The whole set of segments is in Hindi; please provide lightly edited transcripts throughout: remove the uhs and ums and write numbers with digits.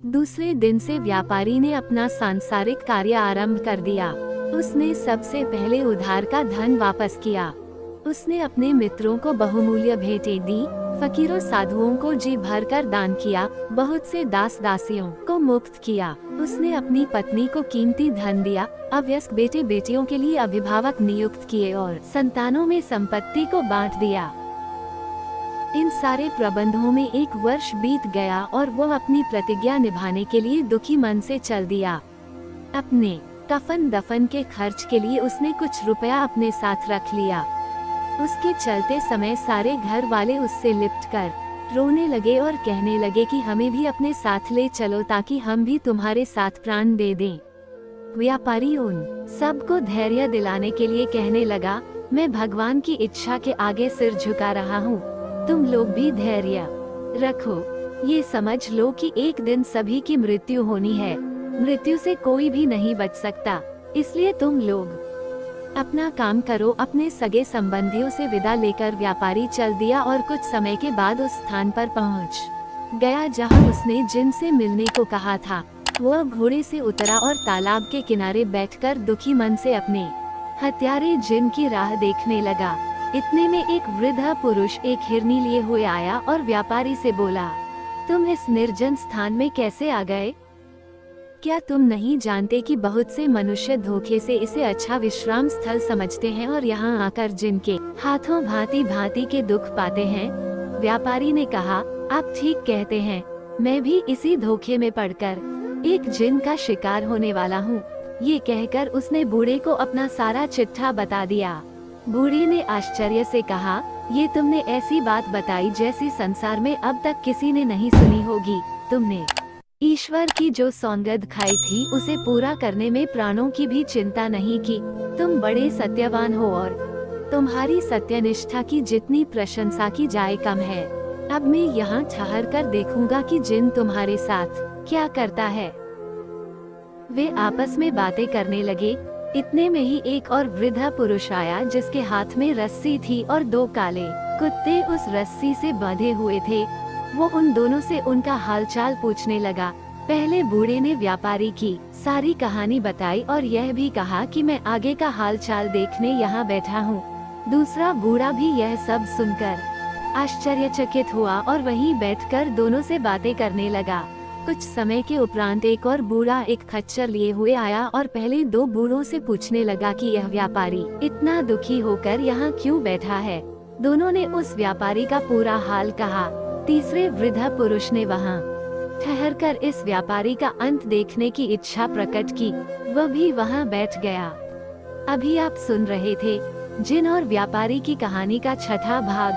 दूसरे दिन से व्यापारी ने अपना सांसारिक कार्य आरंभ कर दिया। उसने सबसे पहले उधार का धन वापस किया। उसने अपने मित्रों को बहुमूल्य भेंटें दी, फकीरों साधुओं को जी भर कर दान किया, बहुत से दास दासियों को मुक्त किया। उसने अपनी पत्नी को कीमती धन दिया, अवयस्क बेटे बेटियों के लिए अभिभावक नियुक्त किए और संतानों में संपत्ति को बांट दिया। इन सारे प्रबंधों में 1 वर्ष बीत गया और वो अपनी प्रतिज्ञा निभाने के लिए दुखी मन से चल दिया। अपने कफन दफन के खर्च के लिए उसने कुछ रुपया अपने साथ रख लिया। उसके चलते समय सारे घर वाले उससे लिपट कर रोने लगे और कहने लगे कि हमें भी अपने साथ ले चलो ताकि हम भी तुम्हारे साथ प्राण दे दें। व्यापारी उन सबको धैर्य दिलाने के लिए कहने लगा, मैं भगवान की इच्छा के आगे सिर झुका रहा हूँ, तुम लोग भी धैर्य रखो। ये समझ लो कि एक दिन सभी की मृत्यु होनी है, मृत्यु से कोई भी नहीं बच सकता, इसलिए तुम लोग अपना काम करो। अपने सगे संबंधियों से विदा लेकर व्यापारी चल दिया और कुछ समय के बाद उस स्थान पर पहुंच गया जहां उसने जिन से मिलने को कहा था। वह घोड़े से उतरा और तालाब के किनारे बैठकर दुखी मन से अपने हत्यारे जिन की राह देखने लगा। इतने में एक वृद्ध पुरुष एक हिरनी लिए हुए आया और व्यापारी से बोला, तुम इस निर्जन स्थान में कैसे आ गए? क्या तुम नहीं जानते कि बहुत से मनुष्य धोखे से इसे अच्छा विश्राम स्थल समझते हैं और यहाँ आकर जिनके हाथों भांति भांति के दुख पाते हैं? व्यापारी ने कहा, आप ठीक कहते हैं, मैं भी इसी धोखे में पड़कर एक जिन का शिकार होने वाला हूँ। ये कहकर उसने बूढ़े को अपना सारा चिट्ठा बता दिया। बूढ़ी ने आश्चर्य से कहा, ये तुमने ऐसी बात बताई जैसी संसार में अब तक किसी ने नहीं सुनी होगी। तुमने ईश्वर की जो सौगंध खाई थी उसे पूरा करने में प्राणों की भी चिंता नहीं की। तुम बड़े सत्यवान हो और तुम्हारी सत्यनिष्ठा की जितनी प्रशंसा की जाए कम है। अब मैं यहाँ ठहर कर देखूंगा कि जिन तुम्हारे साथ क्या करता है। वे आपस में बातें करने लगे। इतने में ही एक और वृद्ध पुरुष आया जिसके हाथ में रस्सी थी और 2 काले कुत्ते उस रस्सी से बंधे हुए थे। वो उन दोनों से उनका हालचाल पूछने लगा। पहले बूढ़े ने व्यापारी की सारी कहानी बताई और यह भी कहा कि मैं आगे का हालचाल देखने यहाँ बैठा हूँ। दूसरा बूढ़ा भी यह सब सुनकर आश्चर्यचकित हुआ और वहीं बैठकर दोनों से बातें करने लगा। कुछ समय के उपरांत एक और बूढ़ा एक खच्चर लिए हुए आया और पहले 2 बूढ़ों से पूछने लगा कि यह व्यापारी इतना दुखी होकर यहाँ क्यों बैठा है। दोनों ने उस व्यापारी का पूरा हाल कहा। तीसरे वृद्ध पुरुष ने वहाँ ठहरकर इस व्यापारी का अंत देखने की इच्छा प्रकट की। वह भी वहाँ बैठ गया। अभी आप सुन रहे थे जिन और व्यापारी की कहानी का 6वां भाग।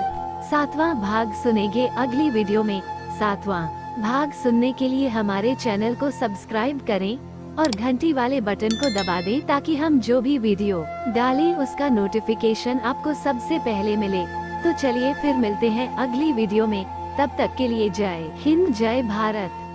7वां भाग सुनेंगे अगली वीडियो में। 7वां भाग सुनने के लिए हमारे चैनल को सब्सक्राइब करें और घंटी वाले बटन को दबा दें ताकि हम जो भी वीडियो डालें उसका नोटिफिकेशन आपको सबसे पहले मिले। तो चलिए फिर मिलते हैं अगली वीडियो में। तब तक के लिए जय हिंद, जय भारत।